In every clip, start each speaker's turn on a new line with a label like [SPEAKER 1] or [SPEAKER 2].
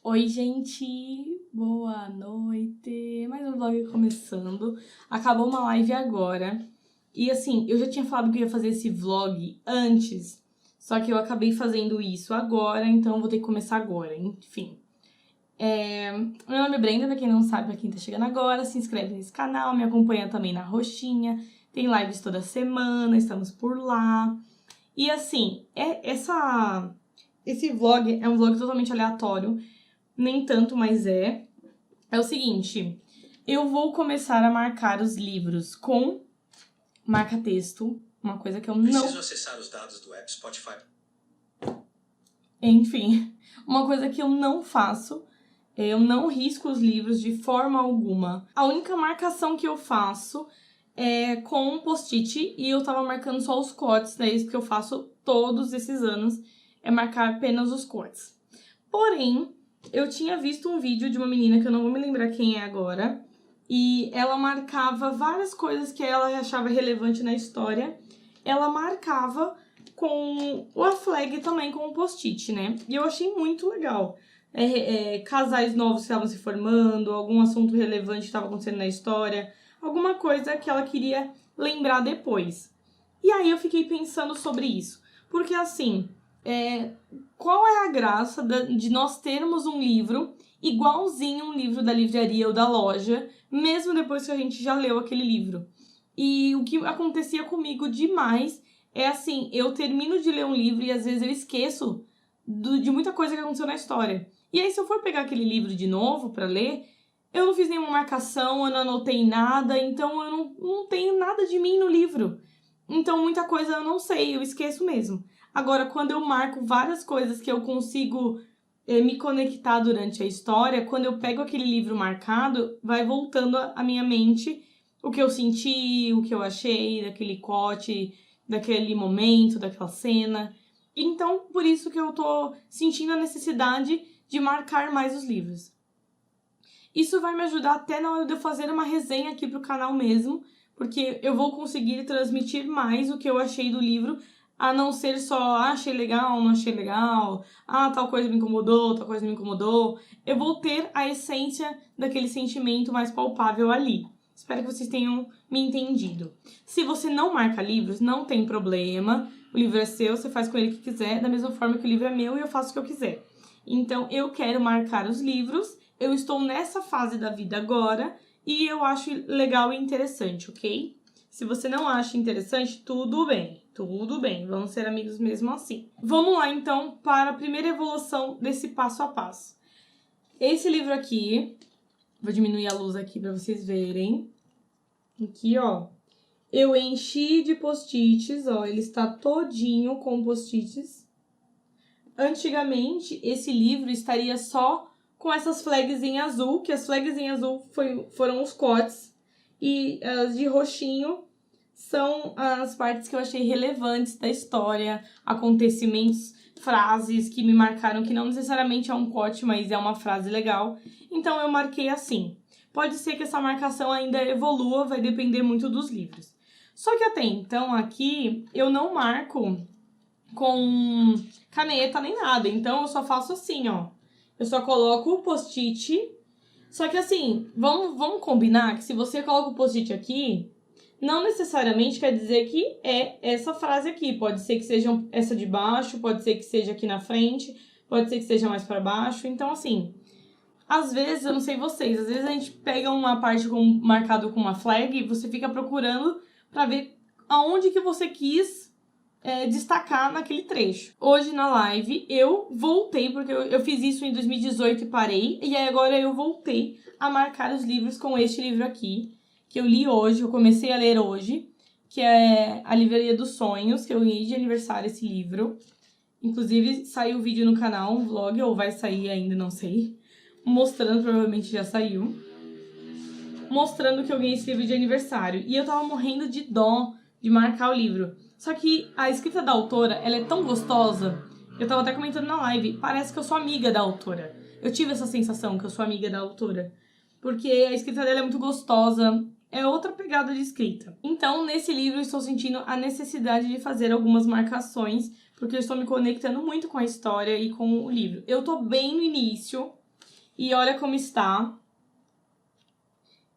[SPEAKER 1] Oi, gente! Boa noite! Mais um vlog começando. Acabou uma live agora. E assim, eu já tinha falado que eu ia fazer esse vlog antes, só que eu acabei fazendo isso agora, então eu vou ter que começar agora, enfim. Meu nome é Brenda, pra quem não sabe, pra quem tá chegando agora, se inscreve nesse canal, me acompanha também na roxinha, tem lives toda semana, estamos por lá. E assim, esse vlog é um vlog totalmente aleatório, nem tanto, mas é o seguinte, eu vou começar a marcar os livros com marca-texto, uma coisa que eu não...
[SPEAKER 2] Preciso acessar os dados do app Spotify.
[SPEAKER 1] Enfim, uma coisa que eu não faço, eu não risco os livros de forma alguma. A única marcação que eu faço é com um post-it, e eu tava marcando só os cortes, né? Isso que eu faço todos esses anos, é marcar apenas os cortes. Porém, eu tinha visto um vídeo de uma menina, que eu não vou me lembrar quem é agora, e ela marcava várias coisas que ela achava relevante na história, ela marcava com a flag também, com o post-it, né? E eu achei muito legal. Casais novos que estavam se formando, algum assunto relevante que estava acontecendo na história, alguma coisa que ela queria lembrar depois. E aí eu fiquei pensando sobre isso. Porque assim, qual é a graça de nós termos um livro igualzinho um livro da livraria ou da loja, mesmo depois que a gente já leu aquele livro? E o que acontecia comigo demais é assim, eu termino de ler um livro e às vezes eu esqueço de muita coisa que aconteceu na história. E aí se eu for pegar aquele livro de novo pra ler, eu não fiz nenhuma marcação, eu não anotei nada, então eu não tenho nada de mim no livro. Então muita coisa eu não sei, eu esqueço mesmo. Agora, quando eu marco várias coisas que eu consigo me conectar durante a história, quando eu pego aquele livro marcado, vai voltando à minha mente o que eu senti, o que eu achei daquele corte, daquele momento, daquela cena. Então, por isso que eu tô sentindo a necessidade de marcar mais os livros. Isso vai me ajudar até na hora de eu fazer uma resenha aqui pro canal mesmo, porque eu vou conseguir transmitir mais o que eu achei do livro, a não ser só, achei legal, não achei legal, tal coisa me incomodou, tal coisa me incomodou. Eu vou ter a essência daquele sentimento mais palpável ali. Espero que vocês tenham me entendido. Se você não marca livros, não tem problema. O livro é seu, você faz com ele o que quiser, da mesma forma que o livro é meu e eu faço o que eu quiser. Então, eu quero marcar os livros, eu estou nessa fase da vida agora e eu acho legal e interessante, ok? Se você não acha interessante, tudo bem, vamos ser amigos mesmo assim. Vamos lá, então, para a primeira evolução desse passo a passo. Esse livro aqui, vou diminuir a luz aqui para vocês verem. Aqui, ó, eu enchi de post-its, ó, ele está todinho com post-its. Antigamente, esse livro estaria só com essas flags em azul, que as flags em azul foram os cortes, e as de roxinho são as partes que eu achei relevantes da história, acontecimentos, frases que me marcaram, que não necessariamente é um corte, mas é uma frase legal. Então eu marquei assim. Pode ser que essa marcação ainda evolua, vai depender muito dos livros. Só que até então aqui eu não marco com caneta nem nada, então eu só faço assim, ó. Eu só coloco o post-it, só que assim, vamos combinar que se você coloca o post-it aqui, não necessariamente quer dizer que é essa frase aqui. Pode ser que seja essa de baixo, pode ser que seja aqui na frente, pode ser que seja mais pra baixo. Então, assim, às vezes, eu não sei vocês, às vezes a gente pega uma parte marcado com uma flag e você fica procurando pra ver aonde que você quis destacar naquele trecho. Hoje na live eu voltei, porque eu fiz isso em 2018 e parei, e aí agora eu voltei a marcar os livros com este livro aqui, que eu li hoje, eu comecei a ler hoje, que é A Livraria dos Sonhos, que eu ganhei de aniversário esse livro. Inclusive saiu o vídeo no canal, um vlog, ou vai sair ainda, não sei, mostrando, provavelmente já saiu, mostrando que eu ganhei esse livro de aniversário. E eu tava morrendo de dó de marcar o livro. Só que a escrita da autora, ela é tão gostosa, eu tava até comentando na live, parece que eu sou amiga da autora. Eu tive essa sensação que eu sou amiga da autora. Porque a escrita dela é muito gostosa, é outra pegada de escrita. Então, nesse livro, eu estou sentindo a necessidade de fazer algumas marcações, porque eu estou me conectando muito com a história e com o livro. Eu tô bem no início, E olha como está.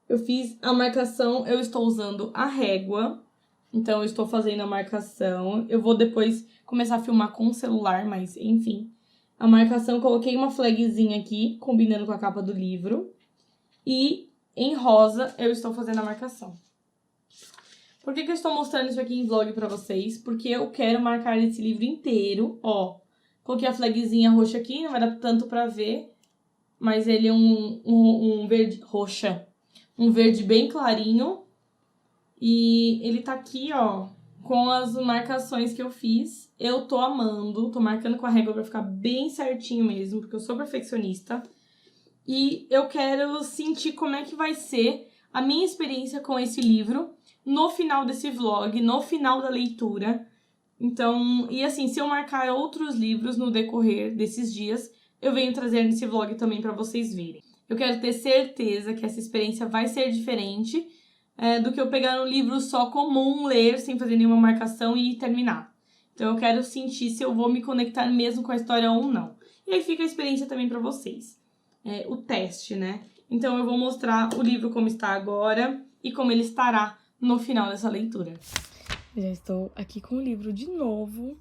[SPEAKER 1] Eu fiz a marcação, eu estou usando a régua. Então, eu estou fazendo a marcação. Eu vou depois começar a filmar com o celular, mas enfim. A marcação, eu coloquei uma flagzinha aqui, combinando com a capa do livro. E em rosa, eu estou fazendo a marcação. Por que eu estou mostrando isso aqui em vlog pra vocês? Porque eu quero marcar esse livro inteiro, ó. Coloquei a flagzinha roxa aqui, não vai dar tanto pra ver. Mas ele é um verde roxa. Um verde bem clarinho. E ele tá aqui, ó, com as marcações que eu fiz. Eu tô amando, tô marcando com a régua pra ficar bem certinho mesmo, porque eu sou perfeccionista. E eu quero sentir como é que vai ser a minha experiência com esse livro no final desse vlog, no final da leitura. Então, e assim, se eu marcar outros livros no decorrer desses dias, eu venho trazer nesse vlog também pra vocês verem. Eu quero ter certeza que essa experiência vai ser diferente do que eu pegar um livro só comum, ler sem fazer nenhuma marcação e terminar. Então eu quero sentir se eu vou me conectar mesmo com a história ou não. E aí fica a experiência também pra vocês. O teste, né? Então eu vou mostrar o livro como está agora e como ele estará no final dessa leitura. Já estou aqui com o livro de novo.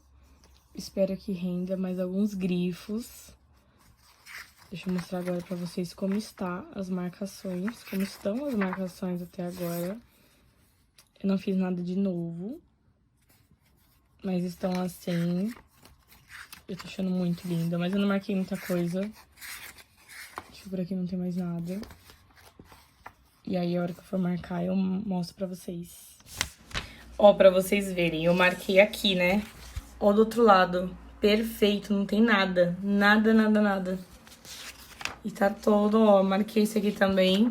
[SPEAKER 1] Espero que renda mais alguns grifos. Deixa eu mostrar agora pra vocês como está as marcações, como estão as marcações até agora. Eu não fiz nada de novo, mas estão assim. Eu tô achando muito linda, mas eu não marquei muita coisa. Deixa eu por aqui, não tem mais nada. E aí, a hora que eu for marcar, eu mostro pra vocês. Ó, pra vocês verem, eu marquei aqui, né? Ó, do outro lado, perfeito, não tem nada, nada. E tá todo, ó, marquei isso aqui também.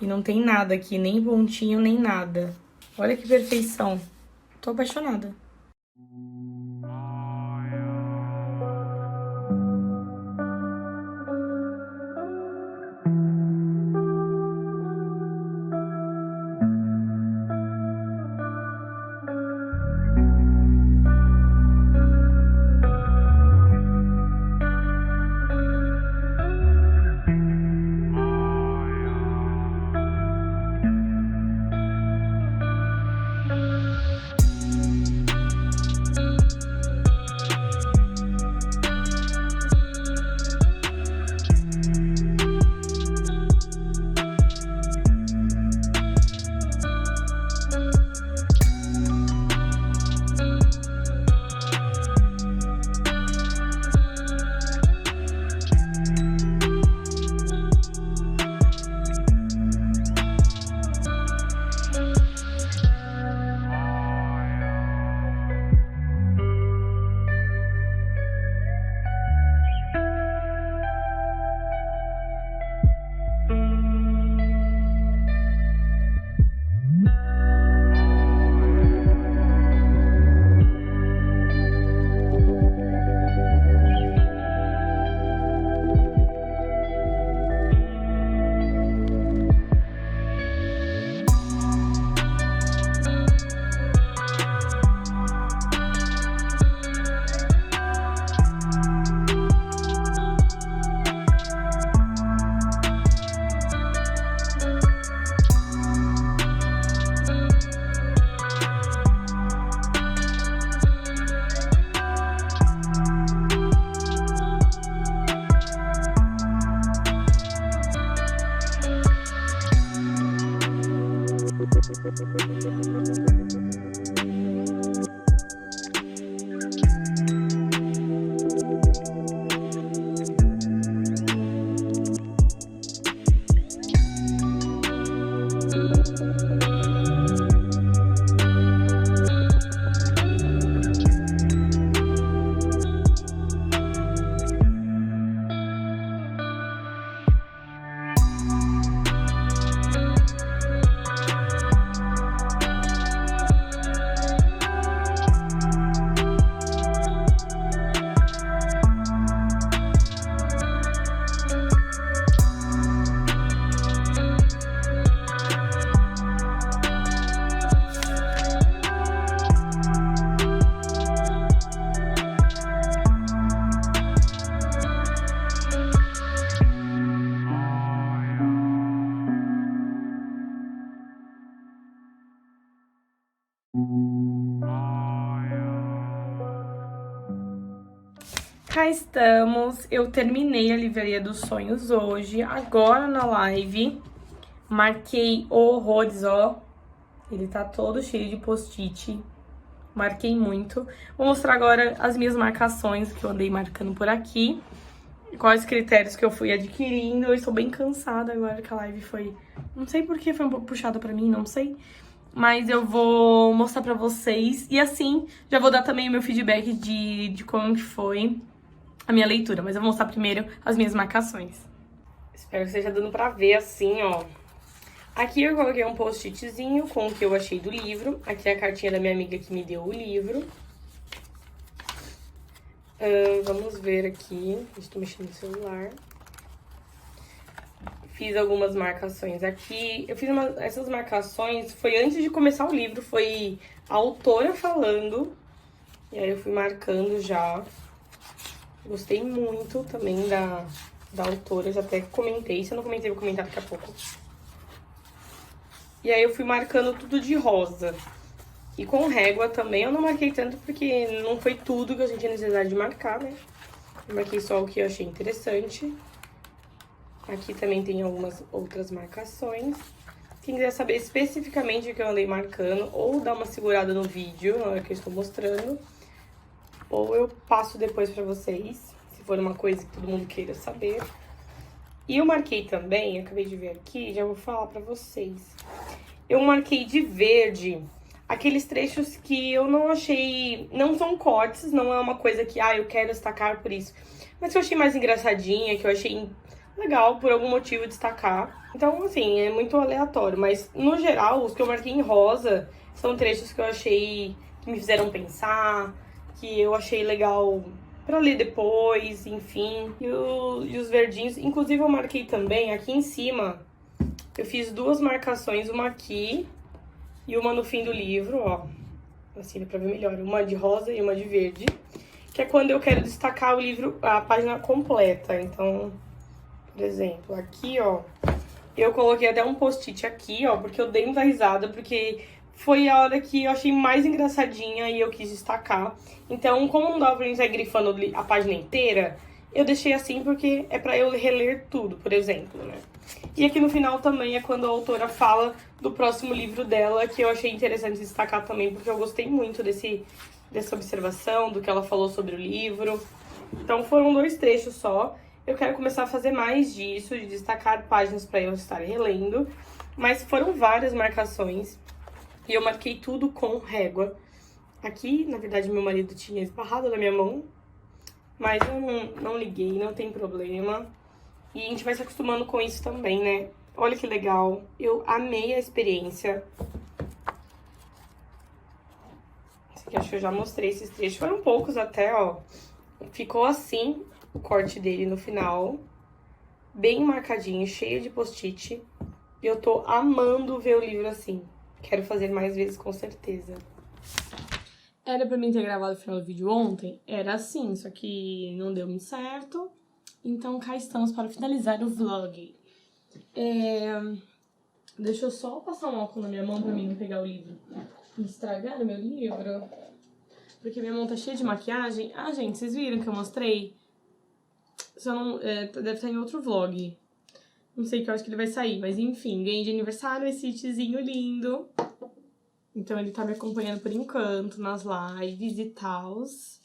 [SPEAKER 1] E não tem nada aqui, nem pontinho, nem nada. Olha que perfeição. Tô apaixonada. cá estamos. Eu terminei a Livraria dos Sonhos hoje, agora na live. Marquei horrores, ó. Ele tá todo cheio de post-it. Marquei muito. Vou mostrar agora as minhas marcações que eu andei marcando por aqui. Quais critérios que eu fui adquirindo. Eu estou bem cansada agora que a live foi... Não sei por que foi um pouco puxada pra mim, não sei. Mas eu vou mostrar pra vocês. E assim, já vou dar também o meu feedback de como que foi a minha leitura. Mas eu vou mostrar primeiro as minhas marcações. Espero que esteja dando pra ver assim, ó. Aqui eu coloquei um post-itzinho com o que eu achei do livro. Aqui é a cartinha da minha amiga que me deu o livro. Vamos ver aqui. Estou mexendo no celular. Fiz algumas marcações aqui. Eu fiz essas marcações, foi antes de começar o livro. Foi a autora falando. E aí eu fui marcando já. Gostei muito também da autora. Já até comentei. Se eu não comentei, vou comentar daqui a pouco. E aí eu fui marcando tudo de rosa. E com régua também eu não marquei tanto porque não foi tudo que eu senti necessidade de marcar, né? Eu marquei só o que eu achei interessante. Aqui também tem algumas outras marcações. Quem quiser saber especificamente o que eu andei marcando, ou dar uma segurada no vídeo na hora que eu estou mostrando, ou eu passo depois pra vocês, se for uma coisa que todo mundo queira saber. E eu marquei também, acabei de ver aqui, já vou falar pra vocês. Eu marquei de verde aqueles trechos que eu não achei... Não são cortes, não é uma coisa que, eu quero destacar por isso. Mas que eu achei mais engraçadinha, que eu achei legal, por algum motivo, destacar. Então, assim, é muito aleatório. Mas, no geral, os que eu marquei em rosa são trechos que eu achei que me fizeram pensar, que eu achei legal pra ler depois, enfim. E os verdinhos, inclusive eu marquei também aqui em cima, eu fiz duas marcações, uma aqui e uma no fim do livro, ó. Assim, dá pra ver melhor. Uma de rosa e uma de verde. Que é quando eu quero destacar o livro, a página completa. Então, por exemplo, aqui, ó, eu coloquei até um post-it aqui, ó, porque eu dei muita risada, porque foi a hora que eu achei mais engraçadinha e eu quis destacar. Então, como não dava pra gente sair grifando a página inteira, eu deixei assim porque é pra eu reler tudo, por exemplo, né? E aqui no final também é quando a autora fala do próximo livro dela, que eu achei interessante destacar também, porque eu gostei muito dessa observação, do que ela falou sobre o livro. Então foram 2 trechos só. Eu quero começar a fazer mais disso, de destacar páginas pra eu estar relendo. Mas foram várias marcações e eu marquei tudo com régua. Aqui, na verdade, meu marido tinha esbarrado na minha mão, mas eu não liguei, não tem problema. E a gente vai se acostumando com isso também, né? Olha que legal. Eu amei a experiência. Esse aqui acho que eu já mostrei esses trechos. Foram poucos até, ó. Ficou assim o corte dele no final. Bem marcadinho, cheio de post-it. E eu tô amando ver o livro assim. Quero fazer mais vezes, com certeza. Era pra mim ter gravado o final do vídeo ontem? Era assim, só que não deu muito certo. Então, cá estamos para finalizar o vlog. Deixa eu só passar um álcool na minha mão pra mim não pegar o livro e estragar o meu livro. Porque minha mão tá cheia de maquiagem. Ah, gente, vocês viram que eu mostrei? Só não, deve estar em outro vlog. Não sei que eu acho que ele vai sair, mas enfim. Ganhei de aniversário esse itzinho lindo. Então ele tá me acompanhando por enquanto nas lives e tals.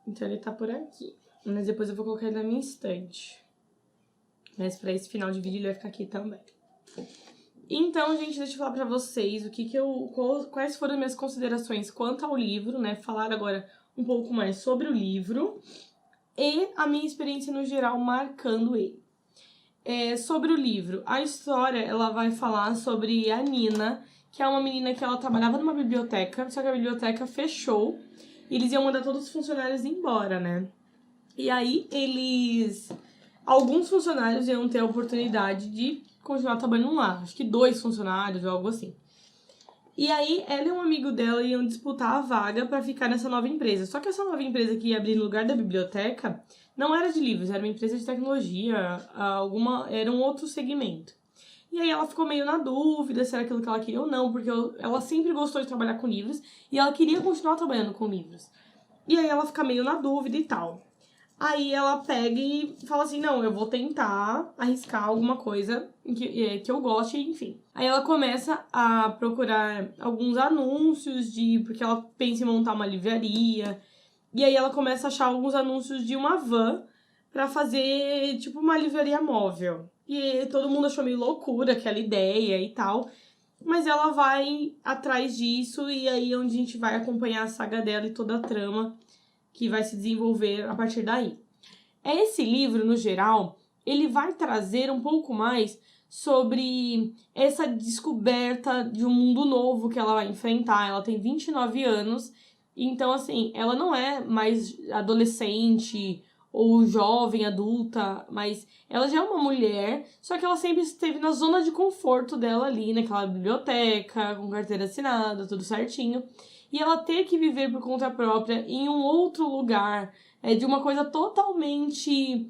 [SPEAKER 1] Então ele tá por aqui. Mas depois eu vou colocar ele na minha estante. Mas pra esse final de vídeo ele vai ficar aqui também. Então, gente, deixa eu falar pra vocês quais foram as minhas considerações quanto ao livro, né? Falar agora um pouco mais sobre o livro e a minha experiência no geral marcando ele. Sobre o livro, a história, ela vai falar sobre a Nina, que é uma menina que ela trabalhava numa biblioteca, só que a biblioteca fechou e eles iam mandar todos os funcionários embora, né? E aí, alguns funcionários iam ter a oportunidade de continuar trabalhando lá. Acho que 2 funcionários ou algo assim. E aí, ela e um amigo dela iam disputar a vaga pra ficar nessa nova empresa. Só que essa nova empresa que ia abrir no lugar da biblioteca não era de livros, era uma empresa de tecnologia, era um outro segmento. E aí ela ficou meio na dúvida se era aquilo que ela queria ou não, porque ela sempre gostou de trabalhar com livros e ela queria continuar trabalhando com livros. E aí ela fica meio na dúvida e tal. Aí ela pega e fala assim, não, eu vou tentar arriscar alguma coisa que eu goste, enfim. Aí ela começa a procurar alguns anúncios porque ela pensa em montar uma livraria. E aí ela começa a achar alguns anúncios de uma van pra fazer, tipo, uma livraria móvel. E todo mundo achou meio loucura aquela ideia e tal. Mas ela vai atrás disso e aí é onde a gente vai acompanhar a saga dela e toda a trama que vai se desenvolver a partir daí. Esse livro, no geral, ele vai trazer um pouco mais sobre essa descoberta de um mundo novo que ela vai enfrentar. Ela tem 29 anos, então, assim, ela não é mais adolescente ou jovem, adulta, mas ela já é uma mulher, só que ela sempre esteve na zona de conforto dela ali, naquela biblioteca, com carteira assinada, tudo certinho. E ela ter que viver por conta própria em um outro lugar, de uma coisa totalmente...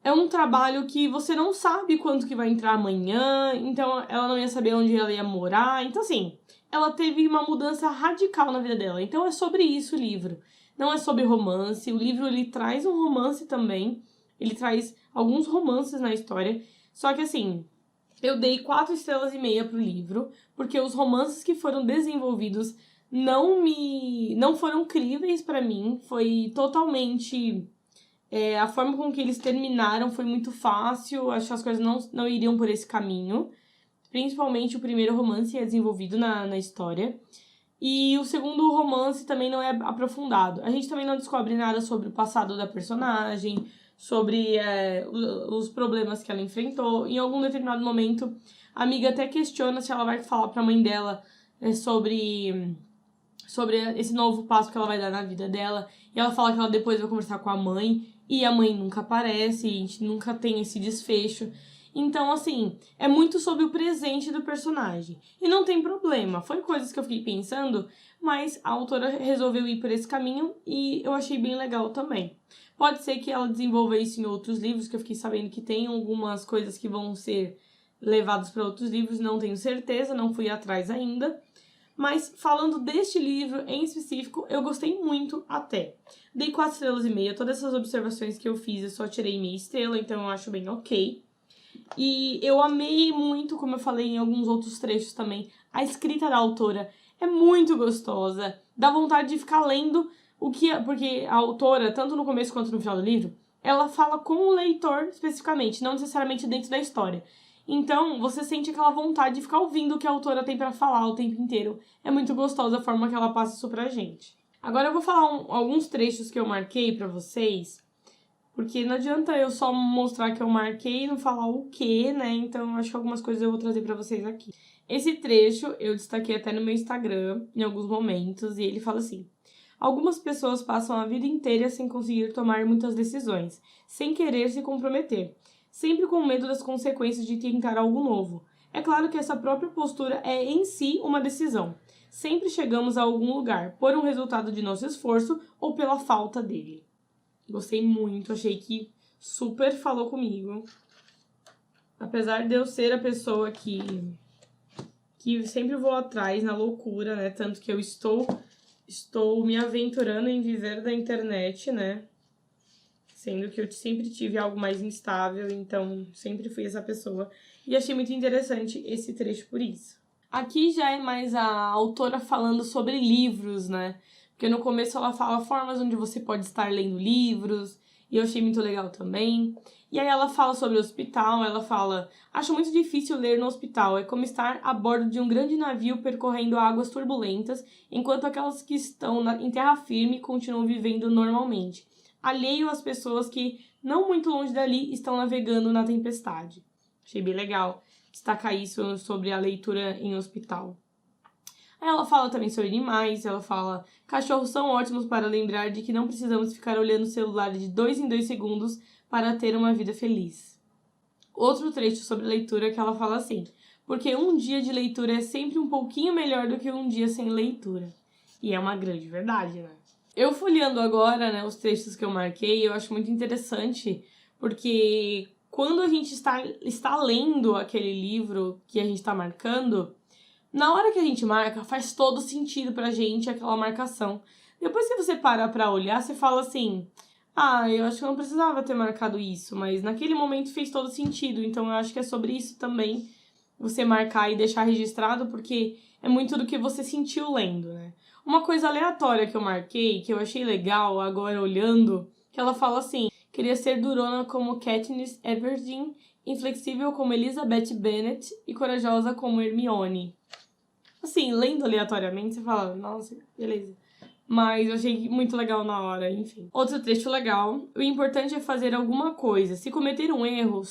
[SPEAKER 1] É um trabalho que você não sabe quanto que vai entrar amanhã, então ela não ia saber onde ela ia morar. Então, assim, ela teve uma mudança radical na vida dela. Então, é sobre isso o livro. Não é sobre romance. O livro, ele traz um romance também. Ele traz alguns romances na história. Só que, assim, eu dei 4,5 estrelas pro livro, porque os romances que foram desenvolvidos não foram críveis pra mim. Foi totalmente... a forma com que eles terminaram foi muito fácil, acho que as coisas não iriam por esse caminho. Principalmente o primeiro romance é desenvolvido na história. E o segundo romance também não é aprofundado. A gente também não descobre nada sobre o passado da personagem, sobre os problemas que ela enfrentou. Em algum determinado momento, a amiga até questiona se ela vai falar pra mãe dela sobre esse novo passo que ela vai dar na vida dela. E ela fala que ela depois vai conversar com a mãe. E a mãe nunca aparece, a gente nunca tem esse desfecho. Então, assim, é muito sobre o presente do personagem. E não tem problema, foi coisas que eu fiquei pensando, mas a autora resolveu ir por esse caminho e eu achei bem legal também. Pode ser que ela desenvolva isso em outros livros, que eu fiquei sabendo que tem algumas coisas que vão ser levadas para outros livros, não tenho certeza, não fui atrás ainda. Mas falando deste livro em específico, eu gostei muito até. Dei 4,5 estrelas, todas essas observações que eu fiz eu só tirei meia estrela, então eu acho bem ok. E eu amei muito, como eu falei em alguns outros trechos também, a escrita da autora é muito gostosa. Dá vontade de ficar lendo porque a autora, tanto no começo quanto no final do livro, ela fala com o leitor especificamente, não necessariamente dentro da história. Então, você sente aquela vontade de ficar ouvindo o que a autora tem pra falar o tempo inteiro. É muito gostosa a forma que ela passa isso pra gente. Agora eu vou falar alguns trechos que eu marquei pra vocês, porque não adianta eu só mostrar que eu marquei e não falar o quê, né? Então, acho que algumas coisas eu vou trazer pra vocês aqui. Esse trecho eu destaquei até no meu Instagram, em alguns momentos, e ele fala assim: algumas pessoas passam a vida inteira sem conseguir tomar muitas decisões, sem querer se comprometer, sempre com medo das consequências de tentar algo novo. É claro que essa própria postura é em si uma decisão. Sempre chegamos a algum lugar, por um resultado de nosso esforço ou pela falta dele. Gostei muito, achei que super falou comigo. Apesar de eu ser a pessoa que sempre vou atrás na loucura, né? Tanto que eu estou me aventurando em viver da internet, né? Sendo que eu sempre tive algo mais instável, então sempre fui essa pessoa. E achei muito interessante esse trecho por isso. Aqui já é mais a autora falando sobre livros, né? Porque no começo ela fala formas onde você pode estar lendo livros, e eu achei muito legal também. E aí ela fala sobre o hospital, ela fala: acho muito difícil ler no hospital, é como estar a bordo de um grande navio percorrendo águas turbulentas, enquanto aquelas que estão em terra firme continuam vivendo normalmente, alheio às pessoas que, não muito longe dali, estão navegando na tempestade. Achei bem legal destacar isso sobre a leitura em hospital. Ela fala também sobre animais, ela fala: cachorros são ótimos para lembrar de que não precisamos ficar olhando o celular de 2 em 2 segundos para ter uma vida feliz. Outro trecho sobre leitura que ela fala assim: porque um dia de leitura é sempre um pouquinho melhor do que um dia sem leitura. E é uma grande verdade, né? Eu folheando agora, né, os trechos que eu marquei, eu acho muito interessante, porque quando a gente está lendo aquele livro que a gente está marcando, na hora que a gente marca, faz todo sentido pra gente aquela marcação. Depois que você para pra olhar, você fala assim: Eu acho que eu não precisava ter marcado isso, mas naquele momento fez todo sentido, então eu acho que é sobre isso também, você marcar e deixar registrado, porque é muito do que você sentiu lendo, né? Uma coisa aleatória que eu marquei, que eu achei legal agora olhando, que ela fala assim: queria ser durona como Katniss Everdeen, inflexível como Elizabeth Bennet e corajosa como Hermione. Assim, lendo aleatoriamente, você fala, nossa, beleza. Mas eu achei muito legal na hora, enfim. Outro trecho legal: o importante é fazer alguma coisa. Se cometer um erro,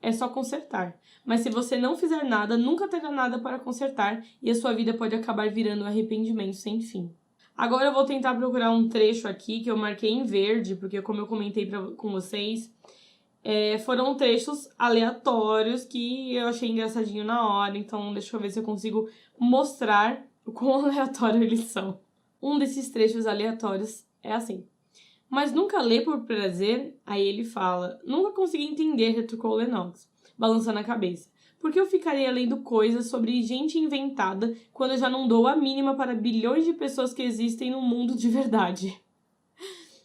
[SPEAKER 1] é só consertar. Mas se você não fizer nada, nunca terá nada para consertar e a sua vida pode acabar virando um arrependimento sem fim. Agora eu vou tentar procurar um trecho aqui que eu marquei em verde, porque como eu comentei com vocês, foram trechos aleatórios que eu achei engraçadinho na hora, então deixa eu ver se eu consigo mostrar o quão aleatório eles são. Um desses trechos aleatórios é assim: mas nunca lê por prazer? Aí ele fala: nunca consegui entender, retrucou Lennox, balançando a cabeça. Por que eu ficaria lendo coisas sobre gente inventada quando eu já não dou a mínima para bilhões de pessoas que existem no mundo de verdade?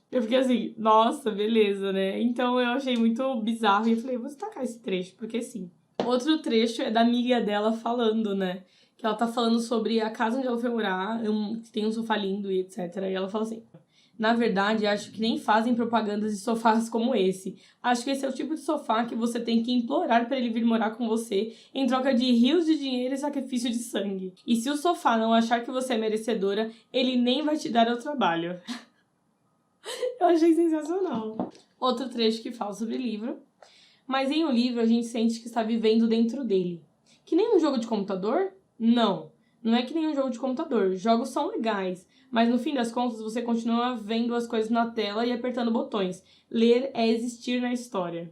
[SPEAKER 1] Eu fiquei assim, nossa, beleza, né? Então eu achei muito bizarro e eu falei, vou destacar esse trecho, porque sim. Outro trecho é da amiga dela falando, né? Que ela tá falando sobre a casa onde ela foi morar, que tem um sofá lindo e etc. E ela fala assim: na verdade, acho que nem fazem propagandas de sofás como esse. Acho que esse é o tipo de sofá que você tem que implorar para ele vir morar com você em troca de rios de dinheiro e sacrifício de sangue. E se o sofá não achar que você é merecedora, ele nem vai te dar o trabalho. Eu achei sensacional. Outro trecho que fala sobre livro. Mas em um livro a gente sente que está vivendo dentro dele. Que nem um jogo de computador? Não. Não é que nem um jogo de computador. Jogos são legais, mas no fim das contas você continua vendo as coisas na tela e apertando botões. Ler é existir na história.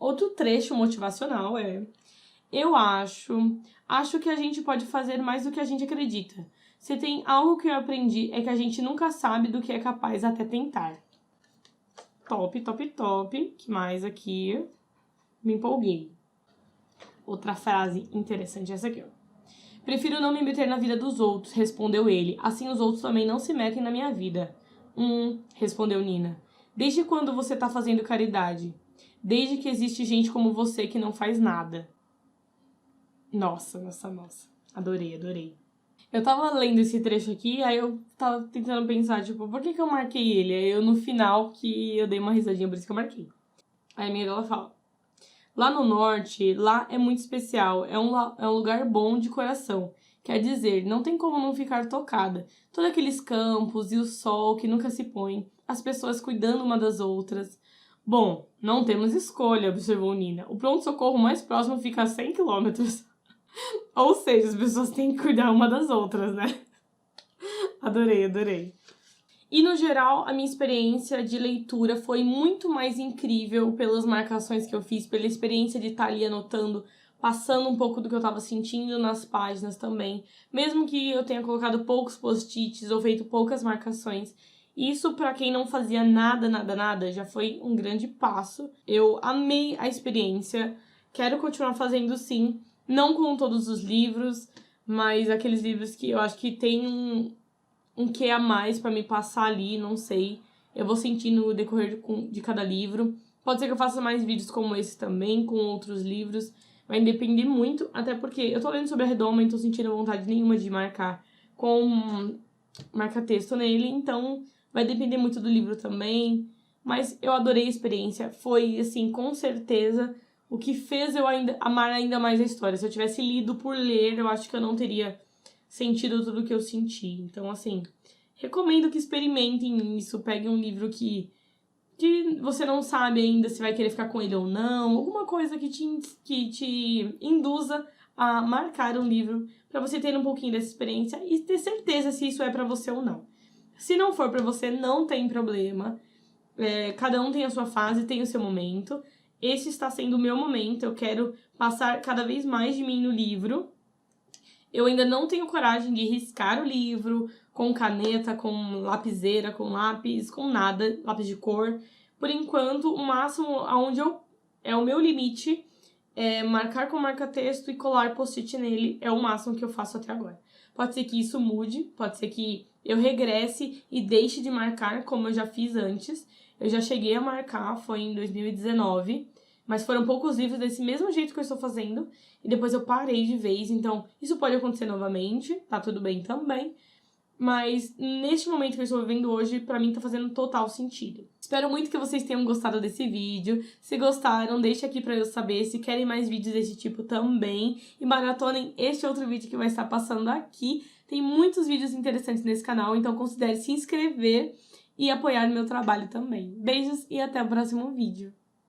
[SPEAKER 1] Outro trecho motivacional é: eu acho que a gente pode fazer mais do que a gente acredita. Se tem algo que eu aprendi é que a gente nunca sabe do que é capaz até tentar. Top, top, top. Que mais aqui? Me empolguei. Outra frase interessante é essa aqui, ó. Prefiro não me meter na vida dos outros, respondeu ele. Assim os outros também não se metem na minha vida. Respondeu Nina. Desde quando você tá fazendo caridade? Desde que existe gente como você que não faz nada. Nossa. Adorei. Eu tava lendo esse trecho aqui, aí eu tava tentando pensar, tipo, por que eu marquei ele? Aí eu, no final, que eu dei uma risadinha, por isso que eu marquei. Aí a minha dela fala: lá no norte, lá é muito especial, é um lugar bom de coração. Quer dizer, não tem como não ficar tocada. Todos aqueles campos e o sol que nunca se põe, as pessoas cuidando uma das outras. Bom, não temos escolha, observou Nina. O pronto-socorro mais próximo fica a 100 quilômetros. Ou seja, as pessoas têm que cuidar uma das outras, né? Adorei. E, no geral, a minha experiência de leitura foi muito mais incrível pelas marcações que eu fiz, pela experiência de estar ali anotando, passando um pouco do que eu estava sentindo nas páginas também. Mesmo que eu tenha colocado poucos post-its ou feito poucas marcações, isso, para quem não fazia nada, já foi um grande passo. Eu amei a experiência, quero continuar fazendo sim, não com todos os livros, mas aqueles livros que eu acho que tem um quê a mais pra me passar ali, não sei. Eu vou sentir no decorrer de cada livro. Pode ser que eu faça mais vídeos como esse também, com outros livros. Vai depender muito, até porque eu tô lendo sobre a Redoma e tô sentindo vontade nenhuma de marcar com marca-texto nele, então vai depender muito do livro também. Mas eu adorei a experiência. Foi, assim, com certeza o que fez eu amar ainda mais a história. Se eu tivesse lido por ler, eu acho que eu não teria sentido tudo o que eu senti. Então, assim, recomendo que experimentem isso. Peguem um livro que você não sabe ainda se vai querer ficar com ele ou não. Alguma coisa que te induza a marcar um livro para você ter um pouquinho dessa experiência e ter certeza se isso é para você ou não. Se não for para você, não tem problema. Cada um tem a sua fase, tem o seu momento. Esse está sendo o meu momento. Eu quero passar cada vez mais de mim no livro. Eu ainda não tenho coragem de riscar o livro com caneta, com lapiseira, com lápis, com nada, lápis de cor. Por enquanto, o máximo aonde é o meu limite marcar com marca-texto e colar post-it nele é o máximo que eu faço até agora. Pode ser que isso mude, pode ser que eu regresse e deixe de marcar como eu já fiz antes. Eu já cheguei a marcar, foi em 2019, mas foram poucos livros desse mesmo jeito que eu estou fazendo, e depois eu parei de vez, então isso pode acontecer novamente, tá tudo bem também. Mas neste momento que eu estou vivendo hoje, pra mim tá fazendo total sentido. Espero muito que vocês tenham gostado desse vídeo. Se gostaram, deixe aqui pra eu saber se querem mais vídeos desse tipo também. E maratonem este outro vídeo que vai estar passando aqui. Tem muitos vídeos interessantes nesse canal, então considere se inscrever e apoiar o meu trabalho também. Beijos e até o próximo vídeo.